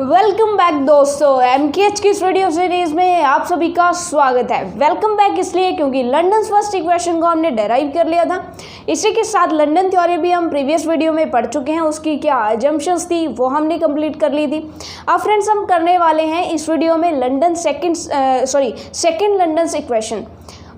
Welcome back दोस्तों, एमकेएच की इस वीडियो सीरीज में आप सभी का स्वागत है। वेलकम बैक इसलिए क्योंकि लंदन फर्स्ट इक्वेशन को हमने डेराइव कर लिया था। इसी के साथ लंदन थ्योरी भी हम प्रीवियस वीडियो में पढ़ चुके हैं, उसकी क्या अजम्पशंस थी वो हमने कंप्लीट कर ली थी। अब फ्रेंड्स हम करने वाले हैं इस वीडियो में लंदन सेकेंड लंदन इक्वेशन,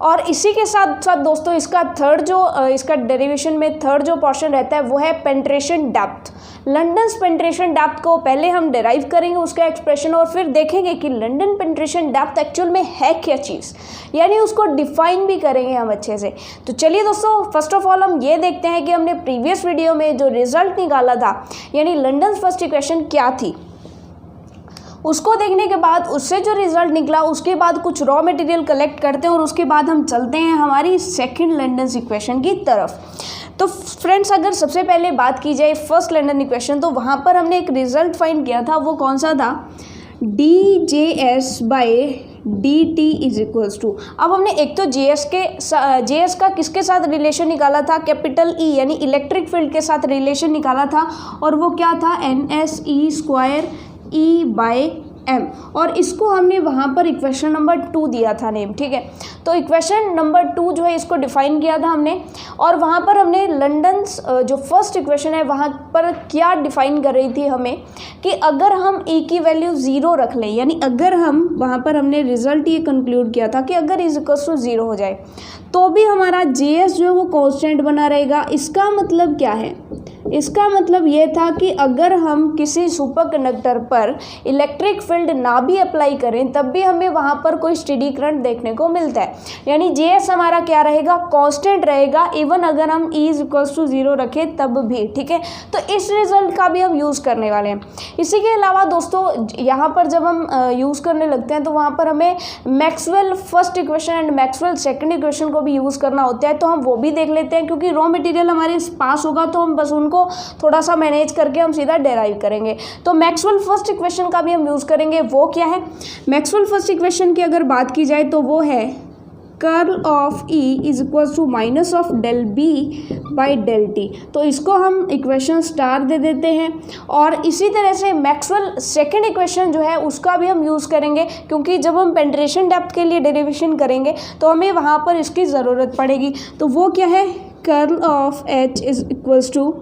और इसी के साथ साथ दोस्तों इसका डेरिवेशन में थर्ड जो पोर्शन रहता है वो है penetration depth. London penetration depth को पहले हम डेराइव करेंगे उसका एक्सप्रेशन, और फिर देखेंगे कि लंदन पेंट्रेशन डेप्थ एक्चुअल में है क्या चीज़, यानी उसको डिफाइन भी करेंगे हम अच्छे से। तो चलिए दोस्तों, फर्स्ट ऑफ ऑल हम ये देखते हैं कि हमने प्रीवियस वीडियो में जो रिजल्ट निकाला था, यानी लंदन फर्स्ट इक्वेशन क्या थी, उसको देखने के बाद उससे जो रिजल्ट निकला उसके बाद कुछ रॉ मटेरियल कलेक्ट करते हैं और उसके बाद हम चलते हैं हमारी सेकंड लंदन इक्वेशन की तरफ। तो फ्रेंड्स, अगर सबसे पहले बात की जाए फर्स्ट लंदन इक्वेशन, तो वहाँ पर हमने एक रिजल्ट फाइंड किया था, वो कौन सा था, dJs by dt is equals to. अब हमने एक तो JS का किसके साथ रिलेशन निकाला था, कैपिटल E यानी इलेक्ट्रिक फील्ड के साथ रिलेशन निकाला था, और वो क्या था, NSE² E/m, और इसको हमने वहाँ पर इक्वेशन नंबर 2 दिया था नेम, ठीक है। तो इक्वेशन नंबर 2 जो है इसको डिफाइन किया था हमने, और वहाँ पर हमने लंदन जो फर्स्ट इक्वेशन है वहाँ पर क्या डिफाइन कर रही थी हमें कि अगर हम E की वैल्यू 0 रख लें, यानी अगर हम वहाँ पर हमने रिजल्ट ये कंक्लूड किया था कि अगर इज इक्वल्स टू 0 हो जाए तो भी हमारा JS जो है वो कांस्टेंट बना रहेगा। इसका मतलब क्या है, इसका मतलब ये था कि अगर हम किसी सुपर कंडक्टर पर इलेक्ट्रिक फील्ड ना भी अप्लाई करें तब भी हमें वहाँ पर कोई स्टेडी करंट देखने को मिलता है, यानी JS हमारा क्या रहेगा, कांस्टेंट रहेगा, इवन अगर हम E इज इक्वल्स टू 0 रखें तब भी, ठीक है। तो इस रिजल्ट का भी हम यूज़ करने वाले हैं। इसी के अलावा दोस्तों यहाँ पर जब हम यूज़ करने लगते हैं तो वहाँ पर हमें Maxwell first equation and Maxwell second equation को भी यूज़ करना होता है, तो हम वो भी देख लेते हैं, क्योंकि रॉ मटेरियल हमारे पास होगा तो हम बस उनको थोड़ा सा मैनेज करके हम सीधा डेराइव करेंगे। तो मैक्सवेल फर्स्ट इक्वेशन का भी हम यूज़ करेंगे। वो क्या है, मैक्सवेल फर्स्ट इक्वेशन की अगर बात की जाए तो वो है curl of E is equals to minus of del B by del T। तो इसको हम इक्वेशन स्टार दे देते हैं, और इसी तरह से मैक्सवेल सेकेंड इक्वेशन जो है उसका भी हम यूज़ करेंगे, क्योंकि जब हम पेंट्रेशन डेप्थ के लिए डेरिवेशन करेंगे तो हमें वहाँ पर इसकी ज़रूरत पड़ेगी। तो वो क्या है, curl of H is equals to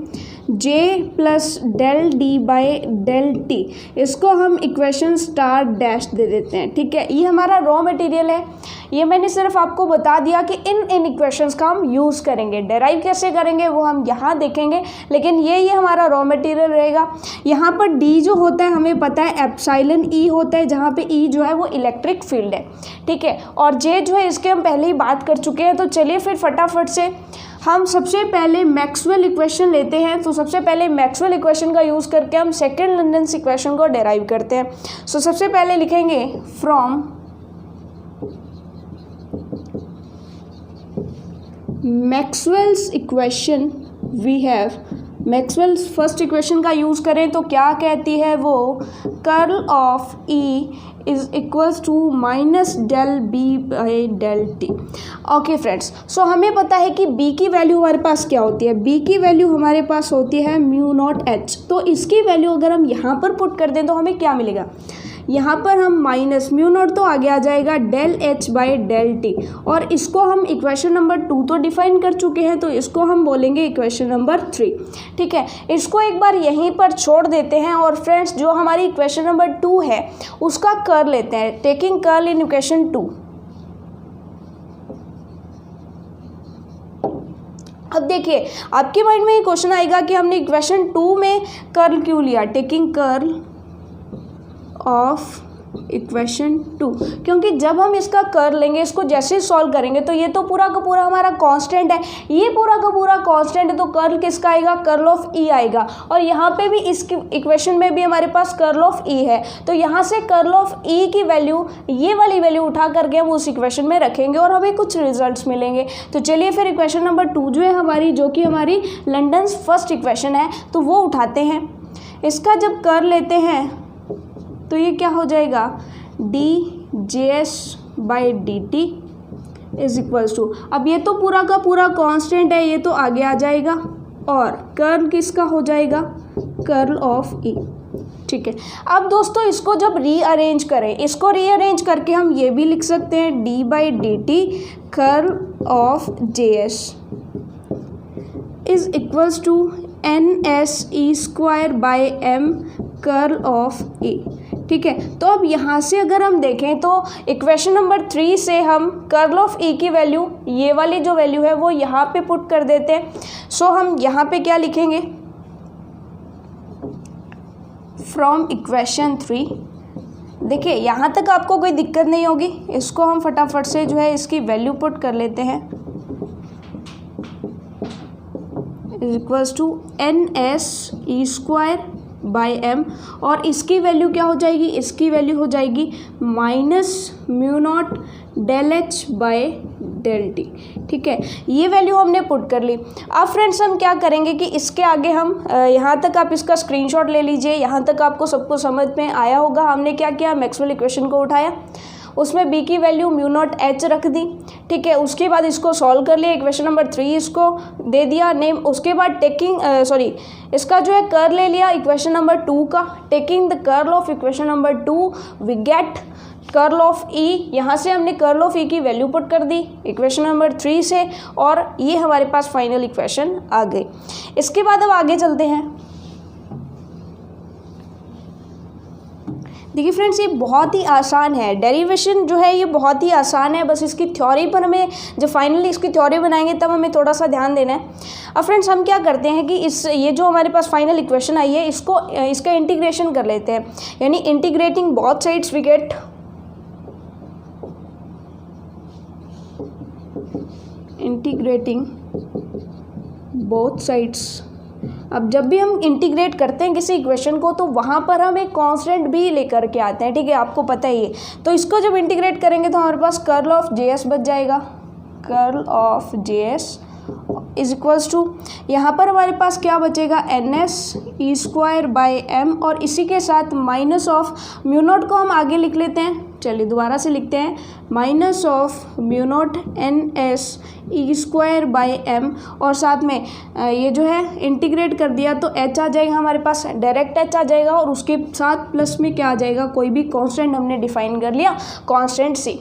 J plus del D by del T। इसको हम इक्वेशन स्टार डैश दे देते हैं, ठीक है। ये हमारा रॉ मटेरियल है, ये मैंने सिर्फ आपको बता दिया कि इन इक्वेशंस का हम यूज़ करेंगे। डेराइव कैसे करेंगे वो हम यहाँ देखेंगे, लेकिन ये हमारा रॉ मटेरियल रहेगा। यहाँ पर D जो होता है हमें पता है एप्सिलॉन E होता है, जहाँ पे E जो है वो इलेक्ट्रिक फील्ड है, ठीक है, और J जो है इसके हम पहले ही बात कर चुके हैं। तो चलिए फिर फटाफट से हम सबसे पहले मैक्सवेल इक्वेशन लेते हैं। तो सबसे पहले मैक्सवेल इक्वेशन का यूज़ करके हम सेकेंड लंदन इक्वेशन को डेराइव करते हैं। सो सबसे पहले लिखेंगे from Maxwell's equation we have, Maxwell's first equation का यूज़ करें तो क्या कहती है वो, curl of E is equals to minus del B by del T। Okay friends, so हमें पता है कि B की वैल्यू हमारे पास क्या होती है, B की वैल्यू हमारे पास होती है म्यू नॉट H। तो इसकी वैल्यू अगर हम यहाँ पर पुट कर दें तो हमें क्या मिलेगा, यहाँ पर हम माइनस म्यू नॉट तो आगे आ जाएगा del H by del T, और इसको हम इक्वेशन नंबर 2 तो डिफाइन कर चुके हैं, तो इसको हम बोलेंगे इक्वेशन नंबर 3, ठीक है। इसको एक बार यहीं पर छोड़ देते हैं, और फ्रेंड्स जो हमारी इक्वेशन नंबर 2 है उसका कर लेते हैं, टेकिंग कर्ल इन इक्वेशन 2। अब देखिए आपके माइंड में ये क्वेश्चन आएगा कि हमने इक्वेशन 2 में कर्ल क्यों लिया, टेकिंग कर्ल ऑफ इक्वेशन 2, क्योंकि जब हम इसका कर लेंगे, इसको जैसे सॉल्व करेंगे तो ये तो पूरा का पूरा हमारा कांस्टेंट है, ये पूरा का पूरा कांस्टेंट है, तो कर्ल किसका आएगा, कर्ल ऑफ E आएगा, और यहाँ पे भी इस इक्वेशन में भी हमारे पास कर्ल ऑफ E है। तो यहाँ से कर्ल ऑफ E की वैल्यू, ये वाली वैल्यू उठा करके हम उस इक्वेशन में रखेंगे और हमें कुछ रिजल्ट्स मिलेंगे। तो चलिए फिर इक्वेशन नंबर 2 जो है हमारी, जो कि हमारी लंदन फर्स्ट इक्वेशन है, तो वो उठाते हैं। इसका जब कर लेते हैं तो ये क्या हो जाएगा, dJs by dt is equals to, अब ये तो पूरा का पूरा कांस्टेंट है, ये तो आगे आ जाएगा, और कर्ल किसका हो जाएगा, कर्ल ऑफ E, ठीक है। अब दोस्तों इसको जब रीअरेंज करें, इसको रीअरेंज करके हम ये भी लिख सकते हैं d by d t curl of J S is equals to N S E square by M curl of A. ठीक है, तो अब यहाँ से अगर हम देखें तो इक्वेशन नंबर 3 से हम कर्ल ऑफ ए की वैल्यू, ये वाली जो वैल्यू है वो यहाँ पे पुट कर देते हैं। सो हम यहाँ पे क्या लिखेंगे, फ्रॉम इक्वेशन 3। देखिए यहाँ तक आपको कोई दिक्कत नहीं होगी, इसको हम फटाफट से जो है इसकी वैल्यू पुट कर लेते हैं, is equals to N S E square by M, और इसकी वैल्यू क्या हो जाएगी, इसकी वैल्यू हो जाएगी minus mu naught del H by del T. ठीक है, ये वैल्यू हमने पुट कर ली। अब फ्रेंड्स हम क्या करेंगे कि इसके आगे हम यहाँ तक आप इसका स्क्रीनशॉट ले लीजिए, यहाँ तक आपको सबको समझ में आया होगा। हमने क्या किया, मैक्सवेल इक्वेशन को उठाया, उसमें b की वैल्यू म्यू नॉट h रख दी। ठीक है, उसके बाद इसको सॉल्व कर लिया, इक्वेशन नंबर 3 इसको दे दिया नेम। उसके बाद इसका जो है कर्ल ले लिया इक्वेशन नंबर 2 का, taking the curl of equation number 2 we get curl of e। यहाँ से हमने कर्ल ऑफ e की वैल्यू पुट कर दी इक्वेशन नंबर 3 से, और ये हमारे पास फाइनल इक्वेशन आ गई। इसके बाद अब आगे चलते हैं। देखिए फ्रेंड्स, ये बहुत ही आसान है, डेरिवेशन जो है ये बहुत ही आसान है, बस इसकी थ्योरी पर हमें जब फाइनली इसकी थ्योरी बनाएंगे तब हमें थोड़ा सा ध्यान देना है। अब फ्रेंड्स हम क्या करते हैं कि ये जो हमारे पास फाइनल इक्वेशन आई है इसका इंटीग्रेशन कर लेते हैं, यानी integrating both sides we get integrating both sides. अब जब भी हम इंटीग्रेट करते हैं किसी इक्वेशन को तो वहाँ पर हम एक कांस्टेंट भी लेकर के आते हैं। ठीक है, आपको पता ही है। तो इसको जब इंटीग्रेट करेंगे तो हमारे पास कर्ल ऑफ जे एस बच जाएगा, curl of J S is equals to, यहाँ पर हमारे पास क्या बचेगा, N S E square by M, और इसी के साथ माइनस ऑफ म्यू नॉट को हम आगे लिख लेते हैं। चलिए दोबारा से लिखते हैं, minus of mu naught N S E square by M, और साथ में ये जो है इंटीग्रेट कर दिया तो h आ जाएगा हमारे पास, डायरेक्ट h आ जाएगा, और उसके साथ प्लस में क्या आ जाएगा, कोई भी कांस्टेंट हमने डिफाइन कर लिया, कांस्टेंट c।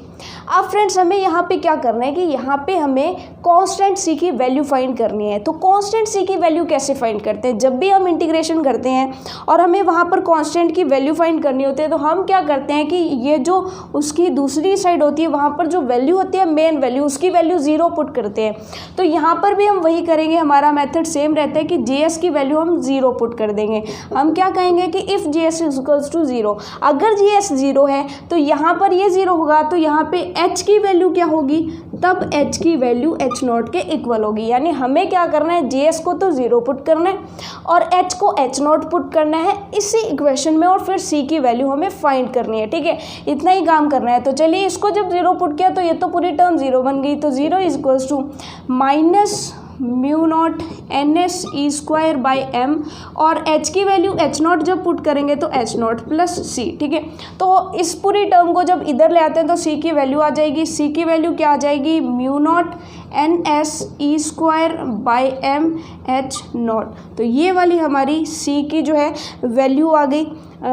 अब फ्रेंड्स हमें यहाँ पे क्या करना है कि यहाँ पे हमें कांस्टेंट c की वैल्यू फाइंड करनी है। तो कांस्टेंट c की वैल्यू कैसे फाइंड करते हैं, जब भी हम इंटीग्रेशन करते हैं और हमें वहाँ पर कांस्टेंट की वैल्यू फाइंड करनी होती है तो हम क्या करते हैं कि ये जो उसकी दूसरी साइड होती है वहाँ पर जो वैल्यू होती है मेन वैल्यू, उसकी वैल्यू 0 पुट करते हैं। तो यहाँ पर भी हम वही करेंगे, हमारा मेथड सेम रहता है कि JS की वैल्यू हम 0 पुट कर देंगे। हम क्या कहेंगे कि if JS is equals to 0, अगर JS 0 है तो यहाँ पर ये 0 होगा, तो यहाँ पे H की वैल्यू क्या होगी, तब H की वैल्यू H नॉट के इक्वल होगी। यानी हमें क्या करना है, JS को तो 0 पुट करना है और H को H नॉट पुट करना है इसी इक्वेशन में, और फिर C की वैल्यू हमें फाइंड करनी है। ठीक है, इतना ही काम करना है। तो चलिए इसको जब 0 पुट किया तो ये तो पूरी टर्म 0 बन गई, तो 0 is equals to minus mu naught N S E square by M, और h की वैल्यू h नॉट जब पुट करेंगे तो h नॉट प्लस c। ठीक है, तो इस पूरी टर्म को जब इधर ले आते हैं तो c की वैल्यू आ जाएगी, c की वैल्यू क्या आ जाएगी, mu naught N S E square by M H naught. तो ये वाली हमारी c की जो है वैल्यू आ गई।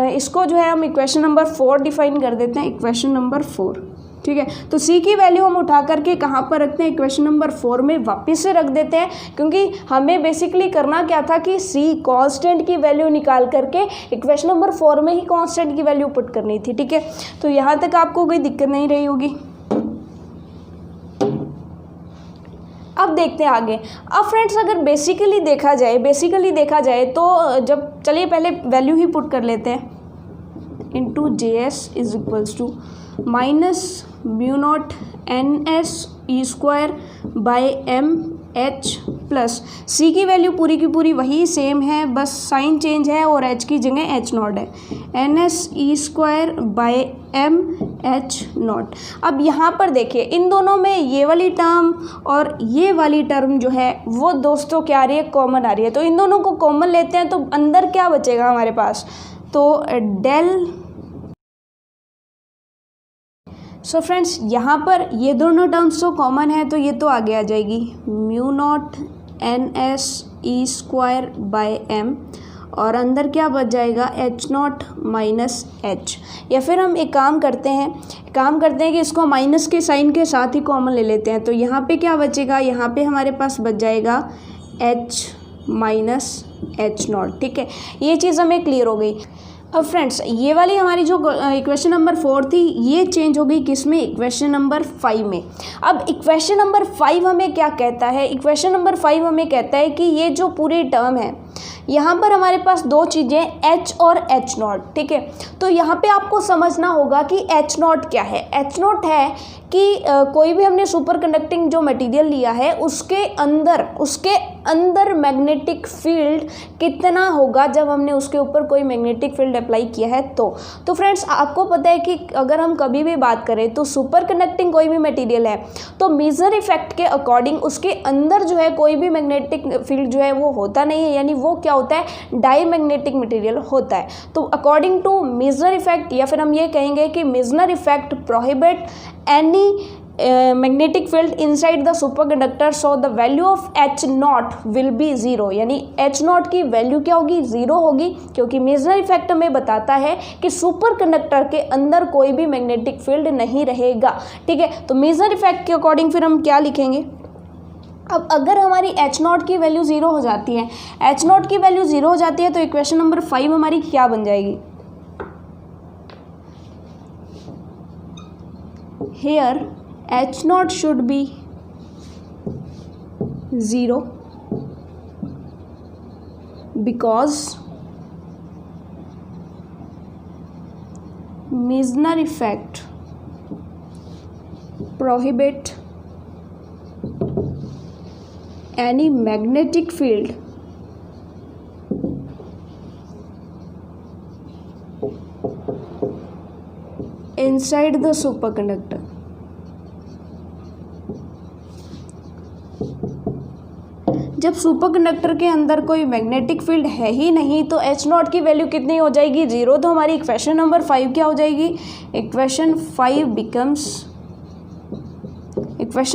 इसको जो है हम इक्वेशन नंबर 4 डिफाइन कर देते हैं, इक्वेशन नंबर 4। ठीक है, तो c की वैल्यू हम उठा करके कहाँ पर रखते हैं, इक्वेशन नंबर 4 में वापस से रख देते हैं, क्योंकि हमें बेसिकली करना क्या था कि c कांस्टेंट की वैल्यू निकाल करके इक्वेशन नंबर 4 में ही कांस्टेंट की वैल्यू पुट करनी थी। ठीक है, तो यहाँ तक आपको कोई दिक्कत नहीं रही होगी। अब देखते हैं आगे। अब फ्रेंड्स अगर बेसिकली देखा जाए तो जब चलिए पहले वैल्यू ही पुट कर लेते हैं, into JS is equals to minus mu naught N S E square by M H plus c की वैल्यू पूरी की पूरी वही सेम है, बस साइन चेंज है और h की जगह h नॉट है, N S E square by M H naught. अब यहाँ पर देखिए इन दोनों में ये वाली टर्म और ये वाली टर्म जो है वो दोस्तों क्या आ रही है, कॉमन आ रही है। तो इन दोनों को कॉमन लेते हैं तो अंदर क्या बचेगा हमारे पास, तो डेल। सो फ्रेंड्स यहाँ पर ये दोनों टर्म्स तो कॉमन है तो ये तो आगे आ जाएगी mu naught N S E square by M, और अंदर क्या बच जाएगा एच नॉट माइनस एच। या फिर हम एक काम करते हैं कि इसको माइनस के साइन के साथ ही कॉमन ले लेते हैं। तो यहाँ पे क्या बचेगा, यहाँ पे हमारे पास बच जाएगा एच माइनस एच नॉट। ठीक है, ये चीज़ हमें क्लियर हो गई। अब फ्रेंड्स ये वाली हमारी जो इक्वेशन नंबर 4 थी ये चेंज हो गई किस में, इक्वेशन नंबर 5 में। अब इक्वेशन नंबर 5 हमें क्या कहता है, इक्वेशन नंबर 5 हमें कहता है कि ये जो पूरी टर्म है यहाँ पर हमारे पास दो चीज़ें h और एच नॉट। ठीक है, तो यहाँ पे आपको समझना होगा कि एच नॉट क्या है। एच नॉट है कि कोई भी हमने सुपर कंडक्टिंग जो मटेरियल लिया है उसके अंदर मैग्नेटिक फील्ड कितना होगा जब हमने उसके ऊपर कोई मैग्नेटिक फील्ड अप्लाई किया है। तो फ्रेंड्स आपको पता है कि अगर हम कभी भी बात करें तो सुपर कंडक्टिंग कोई भी मटेरियल है तो मेजर इफेक्ट के अकॉर्डिंग उसके अंदर जो है कोई भी मैग्नेटिक फील्ड जो है वो होता नहीं है, यानी वो क्या होता है, डाईमैग्नेटिक मटेरियल होता है। तो अकॉर्डिंग टू मेजर इफेक्ट, या फिर हम ये कहेंगे कि Meissner effect prohibit any magnetic field inside the superconductor, so the value of H naught will be zero, यानी एच नॉट की वैल्यू क्या होगी, ज़ीरो होगी, क्योंकि मेजर इफेक्ट हमें बताता है कि सुपर कंडक्टर के अंदर कोई भी मैग्नेटिक फील्ड नहीं रहेगा। ठीक है, तो मेजर इफेक्ट के अकॉर्डिंग फिर हम क्या लिखेंगे। अब अगर हमारी एच नॉट की वैल्यू ज़ीरो हो जाती है, एच नॉट की वैल्यू ज़ीरो हो जाती है तो इक्वेशन नंबर 5 हमारी क्या बन जाएगी, here h naught should be 0 because Meissner effect prohibit any magnetic field inside the superconductor। जब सुपरकंडक्टर के अंदर कोई मैग्नेटिक फील्ड है ही नहीं तो एच नॉट की वैल्यू कितनी हो जाएगी, ज़ीरो। तो हमारी इक्वेशन नंबर 5 क्या हो जाएगी, इक्वेशन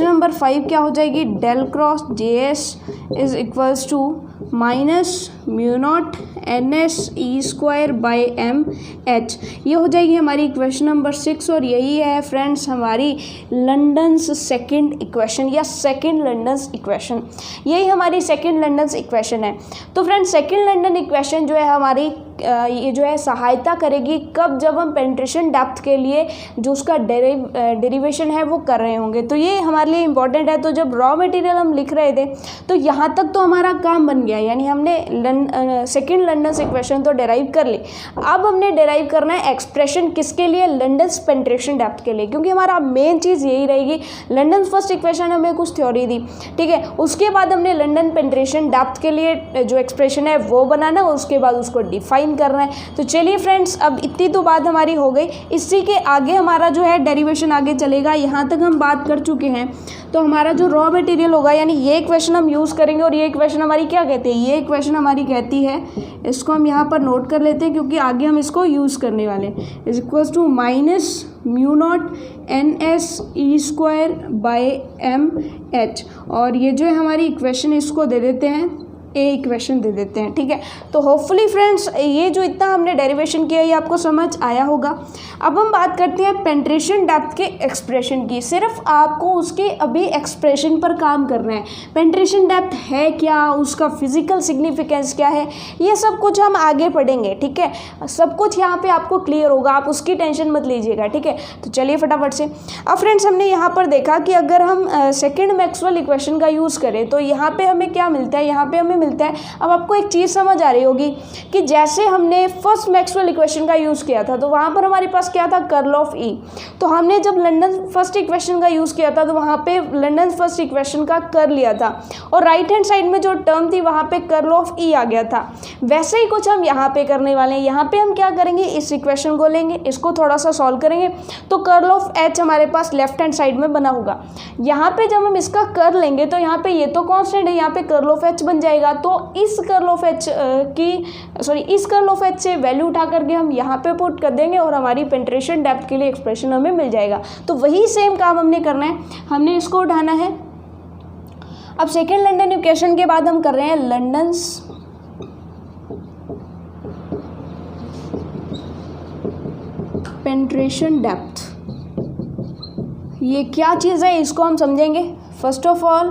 नंबर 5 क्या हो जाएगी, del cross J S is equals to minus mu naught N S E square by M H. ये हो जाएगी हमारी इक्वेशन नंबर 6 और यही है फ्रेंड्स हमारी लंडन्स सेकंड इक्वेशन या सेकंड लंडन्स इक्वेशन। यही हमारी सेकंड लंडन्स इक्वेशन है। तो फ्रेंड्स सेकंड लंडन इक्वेशन जो है हमारी ये जो है सहायता करेगी कब, जब हम पेनिट्रेशन डेप्थ के लिए जो उसका डेरिवेशन है वो कर रहे होंगे। तो ये हमारे लिए इंपॉर्टेंट है। तो जब रॉ मटेरियल हम लिख रहे थे तो यहाँ तक तो हमारा काम बन गया, यानी हमने सेकंड लंडन्स इक्वेशन तो डेराइव कर ली। अब हमने डेराइव करना है एक्सप्रेशन किसके लिए, लंडन्स पेनिट्रेशन डेप्थ के लिए, क्योंकि हमारा मेन चीज़ यही रहेगी। लंडन फर्स्ट इक्वेशन हमें कुछ थ्योरी दी, ठीक है, उसके बाद हमने लंडन पेनिट्रेशन डेप्थ के लिए जो एक्सप्रेशन है वो बनाना, उसके बाद उसको डिफाइन करना है। तो चलिए फ्रेंड्स अब इतनी तो बात हमारी हो गई, इसी के आगे हमारा जो है डेरिवेशन आगे चलेगा। यहाँ तक हम बात कर चुके हैं। तो हमारा जो रॉ मटेरियल होगा यानी ये इक्वेशन हम यूज़ करेंगे और ये इक्वेशन हमारी क्या कहती है, ये इक्वेशन हमारी कहती है, इसको हम यहाँ पर नोट कर लेते हैं क्योंकि आगे हम इसको यूज़ करने वाले हैं, is equals to minus mu naught N S E square by M H. और ये जो है हमारी इक्वेशन इसको दे देते हैं, ए इक्वेशन दे देते हैं। ठीक है, तो होपफुली फ्रेंड्स ये जो इतना हमने डेरिवेशन किया ये आपको समझ आया होगा। अब हम बात करते हैं पेनिट्रेशन डेप्थ के एक्सप्रेशन की। सिर्फ आपको उसके अभी एक्सप्रेशन पर काम करना है। पेनिट्रेशन डेप्थ है क्या, उसका फिजिकल सिग्निफिकेंस क्या है, ये सब कुछ हम आगे पढ़ेंगे। ठीक है, सब कुछ यहाँ पे आपको क्लियर होगा, आप उसकी टेंशन मत लीजिएगा। ठीक है, तो चलिए फटाफट से। अब फ्रेंड्स हमने यहाँ पर देखा कि अगर हम सेकेंड मैक्सवेल इक्वेशन का यूज़ करें तो यहाँ पे हमें क्या मिलता है, यहाँ पे हमें मिलता है। अब आपको एक चीज़ समझ आ रही होगी कि जैसे हमने फर्स्ट मैक्सवेल इक्वेशन का यूज़ किया था तो वहाँ पर हमारे पास क्या था, कर्ल ऑफ ई। तो हमने जब लंडन फर्स्ट इक्वेशन का यूज़ किया था तो वहाँ पे लंडन फर्स्ट इक्वेशन का कर लिया था और राइट हैंड साइड में जो टर्म थी वहाँ पे कर्ल ऑफ ई आ गया था। वैसे ही कुछ हम यहाँ पे करने वाले हैं। यहाँ पे हम क्या करेंगे, इस इक्वेशन को लेंगे, इसको थोड़ा सा सॉल्व करेंगे तो कर्ल ऑफ एच हमारे पास लेफ्ट हैंड साइड में बना होगा। यहाँ पे जब हम इसका कर लेंगे तो यहाँ पे ये तो कॉन्स्टेंट है, यहाँ पे कर्ल ऑफ एच बन जाएगा। तो इस कर्ल ऑफ एच इस कर्ल ऑफ एच से वैल्यू उठा करके हम यहाँ पे पुट कर देंगे और हमारी पेनिट्रेशन डेप्थ के लिए एक्सप्रेशन हमें मिल जाएगा। तो वही सेम काम हमने करना है, हमने इसको उठाना है। अब सेकेंड लंडन इक्वेशन के बाद हम कर रहे हैं लंडन्स पेनिट्रेशन डेप्थ, ये क्या चीज़ है इसको हम समझेंगे। First of all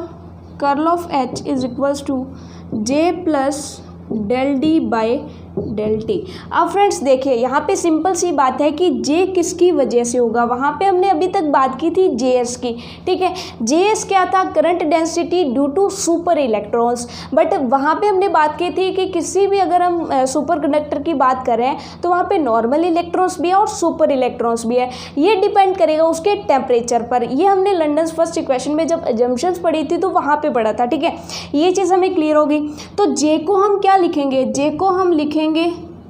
curl of H is equals to J plus del D by del T. अब फ्रेंड्स देखिए यहाँ पे सिंपल सी बात है कि जे किसकी वजह से होगा, वहाँ पे हमने अभी तक बात की थी जेएस की, ठीक है। जेएस क्या था, current density due to super electrons, but वहाँ पे हमने बात की थी कि किसी भी अगर हम सुपर कंडक्टर की बात करें तो वहाँ पे नॉर्मल इलेक्ट्रॉन्स भी है और सुपर इलेक्ट्रॉन्स भी है, ये डिपेंड करेगा उसके टेम्परेचर पर। ये हमने लंडन फर्स्ट इक्वेशन में जब एजम्पशंस पढ़ी थी तो वहाँ पे पढ़ा था, ठीक है। ये चीज़ हमें क्लियर होगी। तो जे को हम क्या लिखेंगे, जे को हम लिखेंगे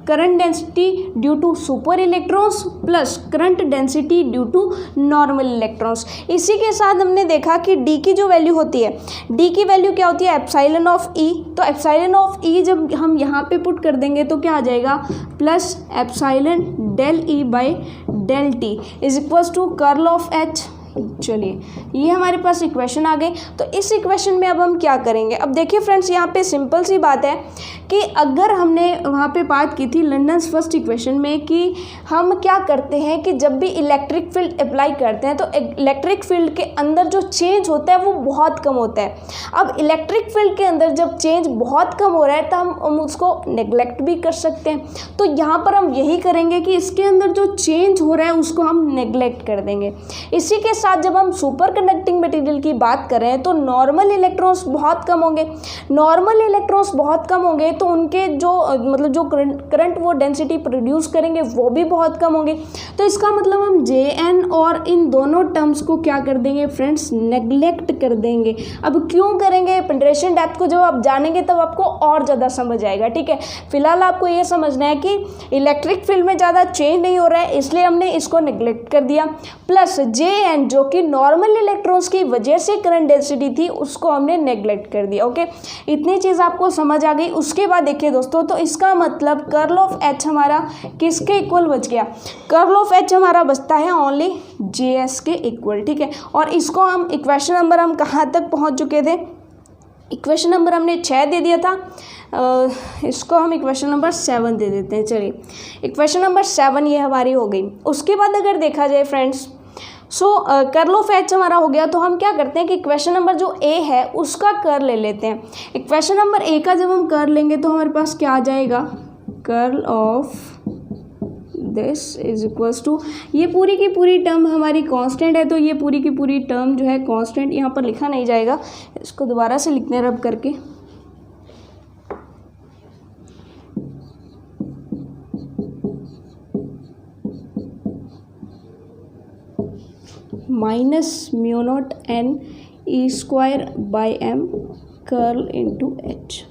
current density due to super electrons plus current density due to normal electrons. इसी के साथ हमने देखा कि डी की जो वैल्यू होती है, डी की वैल्यू क्या होती है, एप्सिलॉन ऑफ ई। तो एप्सिलॉन ऑफ ई जब हम यहाँ पे पुट कर देंगे तो क्या आ जाएगा, plus epsilon del E by del T is equals to curl of H. चलिए ये हमारे पास इक्वेशन आ गई। तो इस इक्वेशन में अब हम क्या करेंगे, अब देखिए फ्रेंड्स यहाँ पे सिंपल सी बात है कि अगर हमने वहाँ पे बात की थी लंडन फर्स्ट इक्वेशन में कि हम क्या करते हैं कि जब भी इलेक्ट्रिक फील्ड अप्लाई करते हैं तो इलेक्ट्रिक फील्ड के अंदर जो चेंज होता है वो बहुत कम होता है। अब इलेक्ट्रिक फील्ड के अंदर जब चेंज बहुत कम हो रहा है तो हम उसको नेग्लेक्ट भी कर सकते हैं। तो यहाँ पर हम यही करेंगे कि इसके अंदर जो चेंज हो रहा है उसको हम नेग्लेक्ट कर देंगे। इसी के साथ जब हम सुपर कंडक्टिंग मटेरियल की बात कर रहे हैं तो नॉर्मल इलेक्ट्रॉन्स बहुत कम होंगे। नॉर्मल इलेक्ट्रॉन्स बहुत कम होंगे तो उनके जो मतलब जो करंट वो डेंसिटी प्रोड्यूस करेंगे वो भी बहुत कम होंगे। तो इसका मतलब हम जे एन और इन दोनों टर्म्स को क्या कर देंगे फ्रेंड्स, नेग्लेक्ट कर देंगे। अब क्यों करेंगे, पेनिट्रेशन डेप्थ को जब आप जानेंगे तब आपको और ज़्यादा समझ आएगा, ठीक है। फिलहाल आपको ये समझना है कि इलेक्ट्रिक फील्ड में ज़्यादा चेंज नहीं हो रहा है इसलिए हमने इसको नेग्लेक्ट कर दिया, प्लस जे एन जो कि नॉर्मल इलेक्ट्रॉन्स की वजह से करंट डेंसिटी थी उसको हमने नेग्लेक्ट कर दिया। ओके, इतनी चीज़ आपको समझ आ गई। उसके बाद देखिए दोस्तों, तो इसका मतलब कर्ल ऑफ एच हमारा किसके इक्वल बच गया, कर्ल ऑफ एच हमारा बचता है ओनली जे एस के इक्वल, ठीक है। और इसको हम इक्वेशन नंबर हम कहाँ तक पहुँच चुके थे, इक्वेशन नंबर हमने 6 दे दिया था, इसको हम इक्वेशन नंबर 7 दे देते हैं। चलिए इक्वेशन नंबर 7 ये हमारी हो गई। उसके बाद अगर देखा जाए फ्रेंड्स, कर्ल ऑफ एच हमारा हो गया तो हम क्या करते हैं कि इक्वेशन नंबर जो ए है उसका कर ले लेते हैं। इक्वेशन नंबर ए का जब हम कर लेंगे तो हमारे पास क्या आ जाएगा, curl of this is equals to, ये पूरी की पूरी टर्म हमारी कांस्टेंट है तो ये पूरी की पूरी टर्म जो है कांस्टेंट यहाँ पर लिखा नहीं जाएगा, इसको दोबारा से लिखने रब करके, minus mu naught N E square by M curl into H.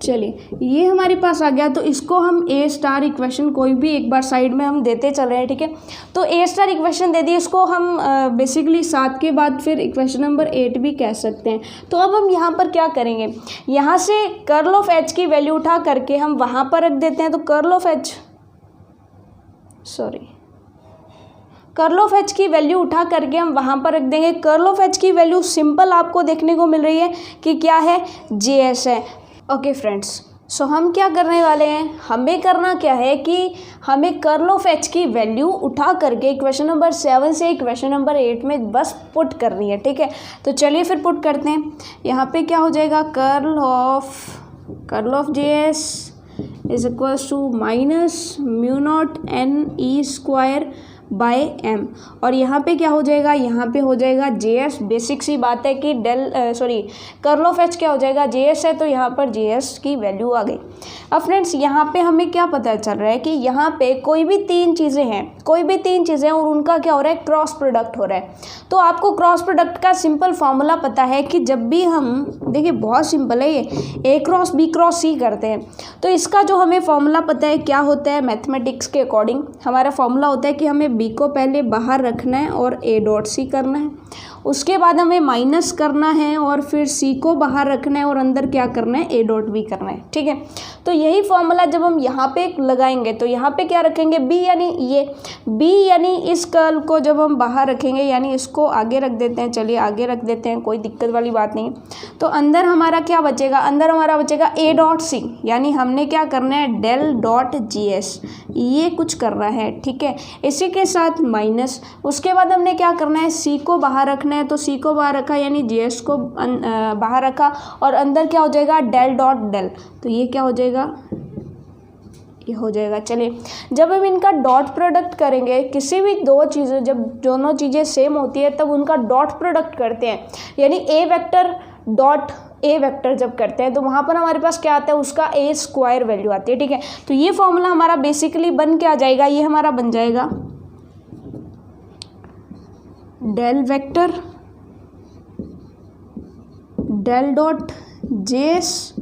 चलिए ये हमारे पास आ गया। तो इसको हम ए स्टार इक्वेशन कोई भी एक बार साइड में हम देते चल रहे हैं, ठीक है। तो ए स्टार इक्वेशन दे दी, इसको हम बेसिकली 7 के बाद फिर इक्वेशन नंबर 8 भी कह सकते हैं। तो अब हम यहाँ पर क्या करेंगे, यहाँ से कर्ल ऑफ एच की वैल्यू उठा करके हम वहाँ पर रख देते हैं। तो कर्ल ऑफ एच की वैल्यू उठा करके हम वहाँ पर रख देंगे। कर्ल ऑफ एच की वैल्यू सिंपल आपको देखने को मिल रही है कि क्या है, जे एस है। ओके फ्रेंड्स, सो हम क्या करने वाले हैं, हमें करना क्या है कि हमें कर्ल ऑफ एच की वैल्यू उठा करके इक्वेशन नंबर 7 से इक्वेशन नंबर 8 में बस पुट करनी है, ठीक है। तो चलिए फिर पुट करते हैं। यहाँ पे क्या हो जाएगा, curl of J S is equals to minus mu naught N E square by M, और यहाँ पे क्या हो जाएगा, यहाँ पे हो जाएगा जे एस। बेसिक सी बात है कि कर्ल ऑफ एच क्या हो जाएगा, जे एस है, तो यहाँ पर जे एस की वैल्यू आ गई। अब फ्रेंड्स यहाँ पे हमें क्या पता चल रहा है कि यहाँ पे कोई भी तीन चीज़ें हैं और उनका क्या हो रहा है, क्रॉस प्रोडक्ट हो रहा है। तो आपको क्रॉस प्रोडक्ट का सिंपल फॉर्मूला पता है कि जब भी हम, देखिए बहुत सिंपल है ये, ए क्रॉस बी क्रॉस सी करते हैं तो इसका जो हमें फॉर्मूला पता है क्या होता है, मैथमेटिक्स के अकॉर्डिंग हमारा फॉर्मूला होता है कि हमें बी को पहले बाहर रखना है और ए डॉट सी करना है, उसके बाद हमें माइनस करना है और फिर सी को बाहर रखना है और अंदर क्या करना है, ए डॉट बी करना है, ठीक है। तो यही फॉर्मूला जब हम यहाँ पे लगाएंगे तो यहाँ पे क्या रखेंगे, बी यानी ये बी यानी इस कर्ल को जब हम बाहर रखेंगे यानी इसको आगे रख देते हैं, चलिए आगे रख देते हैं, कोई दिक्कत वाली बात नहीं। तो अंदर हमारा क्या बचेगा, अंदर हमारा बचेगा ए डॉट सी, यानी हमने क्या करना है, डेल डॉट जी एस, ये कुछ करना है, ठीक है। इसी के साथ माइनस, उसके बाद हमने क्या करना है, सी को बाहर रखना है, तो सी को बाहर रखा यानी जी एस को बाहर रखा और अंदर क्या हो जाएगा, डेल डॉट डेल, तो ये क्या हो जाएगा, ये हो जाएगा। चलिए जब हम इनका डॉट प्रोडक्ट करेंगे, किसी भी दो चीज़ें जब दोनों चीज़ें सेम होती है तब उनका डॉट प्रोडक्ट करते हैं, यानी ए वेक्टर डॉट ए वेक्टर जब करते हैं तो वहाँ पर हमारे पास क्या आता है, उसका ए स्क्वायर वैल्यू आती है, ठीक है। तो ये फॉर्मूला हमारा बेसिकली बन के आ जाएगा, ये हमारा बन जाएगा del vector del dot J S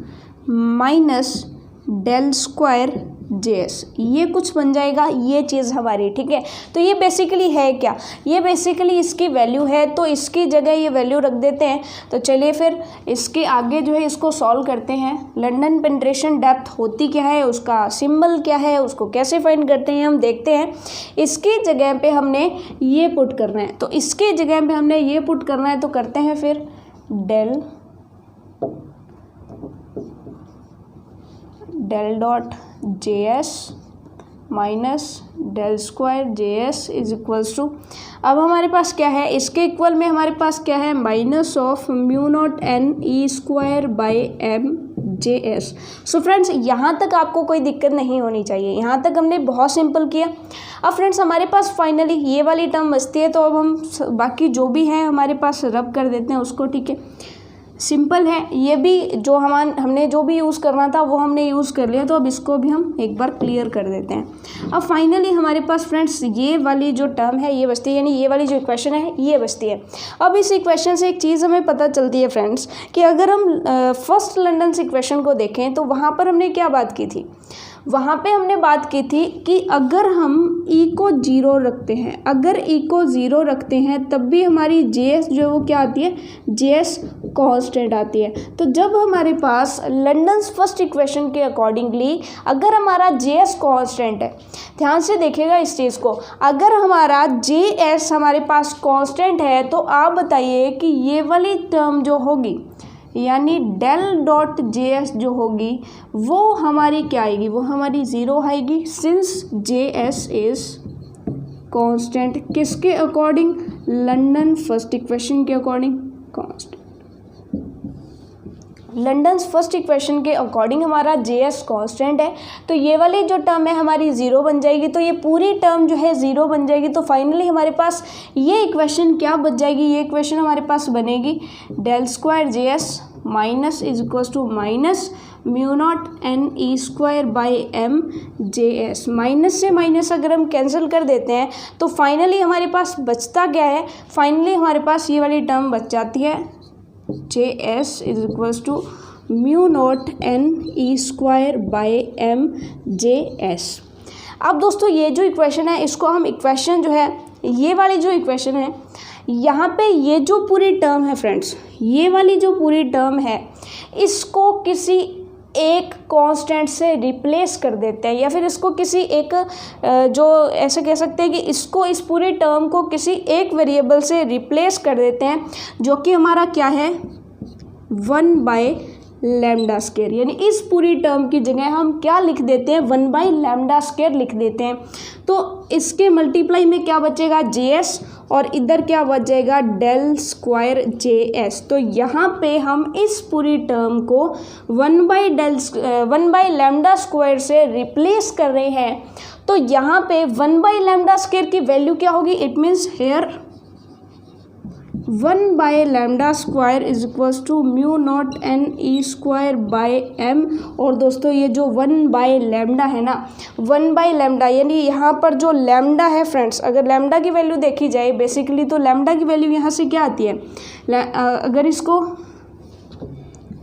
minus del square J S, ये कुछ बन जाएगा ये चीज़ हमारी, ठीक है। तो ये बेसिकली है क्या, ये बेसिकली इसकी वैल्यू है, तो इसकी जगह ये वैल्यू रख देते हैं। तो चलिए फिर इसके आगे जो है इसको सॉल्व करते हैं। लंदन पेनिट्रेशन डेप्थ होती क्या है, उसका सिंबल क्या है, उसको कैसे फाइंड करते हैं हम देखते हैं। इसकी जगह पे हमने ये पुट करना है, तो इसके जगह पे हमने ये पुट करना है, तो करते हैं फिर del dot J S minus del square J S is equals to, अब हमारे पास क्या है, इसके इक्वल में हमारे पास क्या है, minus of mu naught N E square by M J S. So friends यहाँ तक आपको कोई दिक्कत नहीं होनी चाहिए, यहाँ तक हमने बहुत सिंपल किया। अब फ्रेंड्स हमारे पास फाइनली ये वाली टर्म बचती है, तो अब हम बाकी जो भी है हमारे पास रब कर देते हैं उसको, ठीक है। सिंपल है, ये भी जो हमने जो भी यूज़ करना था वो हमने यूज़ कर लिया, तो अब इसको भी हम एक बार क्लियर कर देते हैं। अब फाइनली हमारे पास फ्रेंड्स ये वाली जो टर्म है ये बचती है, यानी ये वाली जो इक्वेशन है ये बचती है। अब इस इक्वेशन से एक चीज़ हमें पता चलती है फ्रेंड्स कि अगर हम फर्स्ट लंडन इक्वेशन को देखें तो वहाँ पर हमने क्या बात की थी, वहाँ पे हमने बात की थी कि अगर हम ई को ज़ीरो रखते हैं, अगर ई को ज़ीरो रखते हैं तब भी हमारी जे एस जो वो क्या आती है, जे एस कांस्टेंट आती है। तो जब हमारे पास लंडन्स फर्स्ट इक्वेशन के अकॉर्डिंगली अगर हमारा जे एस कांस्टेंट है, ध्यान से देखिएगा इस चीज़ को, अगर हमारा जे एस हमारे पास कांस्टेंट है तो आप बताइए कि ये वाली टर्म जो होगी यानी डेल डॉट जे एस जो होगी वो हमारी क्या आएगी, वो हमारी ज़ीरो आएगी, since J S is constant. किसके अकॉर्डिंग, लंदन फर्स्ट इक्वेशन के according constant. London's first equation के अकॉर्डिंग हमारा जे एस कॉन्स्टेंट है, तो ये वाली जो टर्म है हमारी ज़ीरो बन जाएगी, तो ये पूरी टर्म जो है ज़ीरो बन जाएगी। तो फाइनली हमारे पास ये इक्वेशन क्या बच जाएगी, ये इक्वेशन हमारे पास बनेगी del square J S minus is equals to minus mu naught N E square by M J S. Minus से माइनस अगर हम कैंसिल कर देते हैं तो फाइनली हमारे पास बचता क्या है, फाइनली हमारे पास ये वाली टर्म बच जाती है J S is equals to mu naught N E square by M J S. अब दोस्तों ये जो इक्वेशन है इसको हम इक्वेशन जो है, ये वाली जो इक्वेशन है यहाँ पे ये जो पूरी टर्म है फ्रेंड्स, ये वाली जो पूरी टर्म है इसको किसी एक कांस्टेंट से रिप्लेस कर देते हैं, या फिर इसको किसी एक जो ऐसे कह सकते हैं कि इसको, इस पूरी टर्म को किसी एक वेरिएबल से रिप्लेस कर देते हैं जो कि हमारा क्या है 1 बाय लैम्डा स्क्वायर। यानी इस पूरी टर्म की जगह हम क्या लिख देते हैं 1 बाय लैम्डा स्क्वायर लिख देते हैं। तो इसके मल्टीप्लाई में क्या बचेगा जे एस और इधर क्या बच जाएगा डेल स्क्वायर जे एस। तो यहाँ पे हम इस पूरी टर्म को 1 बाय लैम्डा स्क्वायर से रिप्लेस कर रहे हैं। तो यहाँ पे 1 बाय लैम्डा स्क्वायर की वैल्यू क्या होगी, it means here 1 by lambda square is equals to mu naught N E square by M. और दोस्तों ये जो 1 बाय लैम्डा है ना, 1 बाय लैम्डा यानी यहाँ पर जो लैम्डा है फ्रेंड्स, अगर लैम्डा की वैल्यू देखी जाए बेसिकली तो लैम्डा की वैल्यू यहाँ से क्या आती है, अगर इसको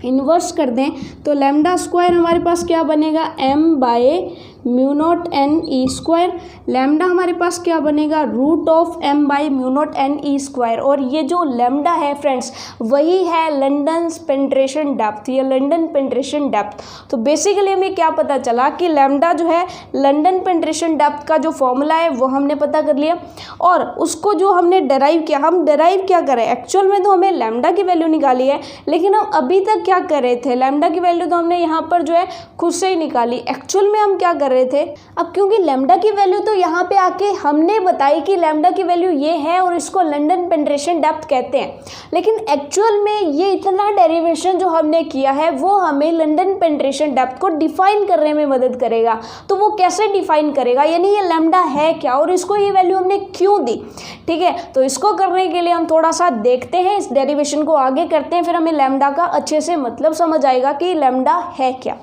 इन्वर्स कर दें तो लैम्डा स्क्वायर हमारे पास क्या बनेगा m by mu naught N E square, lambda हमारे पास क्या बनेगा root of m by mu naught N E square. और ये जो लैम्डा है फ्रेंड्स वही है लंदन पेनिट्रेशन डेप्थ, ये लंदन पेनिट्रेशन डेप्थ। तो बेसिकली हमें क्या पता चला कि लैम्डा जो है लंदन पेनिट्रेशन डेप्थ का जो फॉर्मूला है वो हमने पता कर लिया, और उसको जो हमने डेराइव किया, हम डेराइव क्या करें, एक्चुअल में तो हमें लैम्डा की वैल्यू निकाली है, लेकिन हम अभी तक क्या कर रहे थे, लैम्डा की वैल्यू तो हमने यहाँ पर जो है खुद से ही निकाली। एक्चुअल में हम क्या कर रहे थे, अब क्योंकि लैम्डा की वैल्यू तो यहाँ पे आके हमने बताई कि लैम्डा की वैल्यू ये है और इसको लंदन पेनिट्रेशन डेप्थ कहते हैं, लेकिन एक्चुअल में ये इतना डेरिवेशन जो हमने किया है वो हमें लंदन पेनिट्रेशन डेप्थ को डिफाइन करने में मदद करेगा। तो वो कैसे डिफाइन करेगा, यानी ये लैम्डा है क्या और इसको ये वैल्यू हमने क्यों दी। ठीक है, तो इसको करने के लिए हम थोड़ा सा देखते हैं, इस डेरिवेशन को आगे करते हैं, फिर हमें लैम्डा का अच्छे से मतलब समझ आएगा कि लैम्डा है क्या।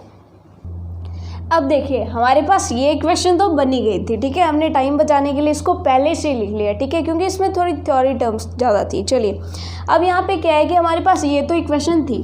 अब देखिए हमारे पास ये इक्वेशन तो बनी गई थी, ठीक है, हमने टाइम बचाने के लिए इसको पहले से लिख लिया, ठीक है, क्योंकि इसमें थोड़ी थ्योरी टर्म्स ज़्यादा थी। चलिए अब यहाँ पे क्या है कि हमारे पास ये तो इक्वेशन थी,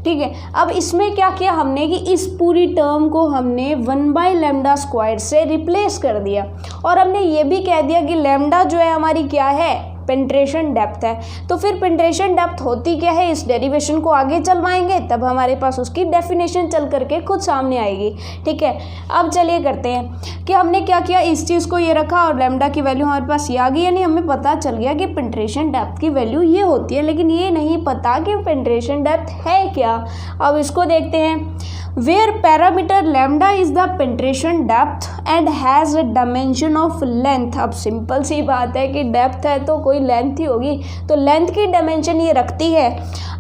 ठीक है, अब इसमें क्या किया हमने कि इस पूरी टर्म को हमने 1 बाई लैम्डा स्क्वायर से रिप्लेस कर दिया, और हमने ये भी कह दिया कि लैम्डा जो है हमारी क्या है, पेनिट्रेशन डेप्थ है। तो फिर पेनिट्रेशन डेप्थ होती क्या है, इस डेरिवेशन को आगे चलवाएंगे तब हमारे पास उसकी डेफिनेशन चल करके खुद सामने आएगी। ठीक है, अब चलिए करते हैं कि हमने क्या किया, इस चीज़ को ये रखा और लैम्डा की वैल्यू हमारे पास ये आ गई, यानी हमें पता चल गया कि पेनिट्रेशन डेप्थ की वैल्यू ये होती है, लेकिन ये नहीं पता कि पेनिट्रेशन डेप्थ है क्या। अब इसको देखते हैं, where parameter lambda is the penetration depth and has a dimension of length। अब सिंपल सी बात है कि डेप्थ है तो कोई लेंथ ही होगी, तो लेंथ की डायमेंशन ये रखती है।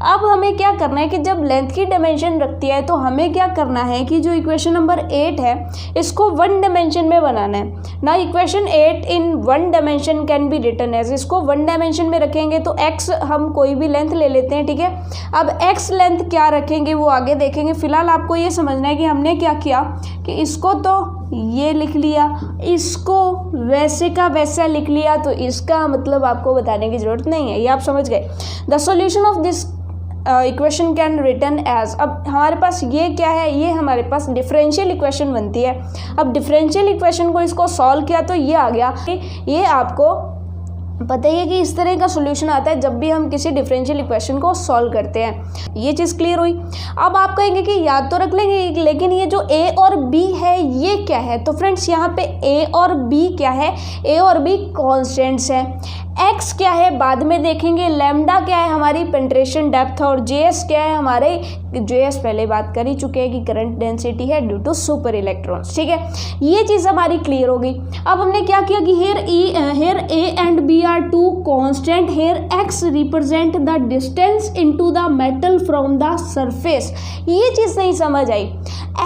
अब हमें क्या करना है कि जब लेंथ की डायमेंशन रखती है तो हमें क्या करना है कि जो इक्वेशन नंबर 8 है इसको 1 डायमेंशन में बनाना है ना। Equation 8 in 1 dimension can be written as, इसको 1 डायमेंशन में रखेंगे तो x हम कोई भी लेंथ ले लेते हैं, ठीक है। अब x लेंथ क्या रखेंगे वो आगे देखेंगे, फिलहाल आपको ये समझना है कि हमने क्या किया कि इसको तो ये लिख लिया, इसको वैसे का वैसा लिख लिया, तो इसका मतलब आपको बताने की ज़रूरत नहीं है, ये आप समझ गए। The solution of this equation can return as, अब हमारे पास ये क्या है, ये हमारे पास डिफरेंशियल इक्वेशन बनती है। अब डिफरेंशियल इक्वेशन को इसको सॉल्व किया तो ये आ गया, ये आपको पता ही है कि इस तरह का सॉल्यूशन आता है जब भी हम किसी डिफरेंशियल इक्वेशन को सॉल्व करते हैं। ये चीज़ क्लियर हुई। अब आप कहेंगे कि याद तो रख लेंगे, लेकिन ये जो a और b है ये क्या है, तो फ्रेंड्स यहाँ पे a और b क्या है, a और b कॉन्स्टेंट्स हैं। x क्या है बाद में देखेंगे, लैम्डा क्या है हमारी पेनिट्रेशन डेप्थ, और js क्या है हमारे, js पहले बात कर ही चुके हैं कि करंट डेंसिटी है ड्यू टू सुपर इलेक्ट्रॉन्स। ठीक है, ये चीज़ हमारी क्लियर हो गई। अब हमने क्या किया कि here a and b are two constant, here x represent the distance into the metal from the surface. ये चीज़ नहीं समझ आई,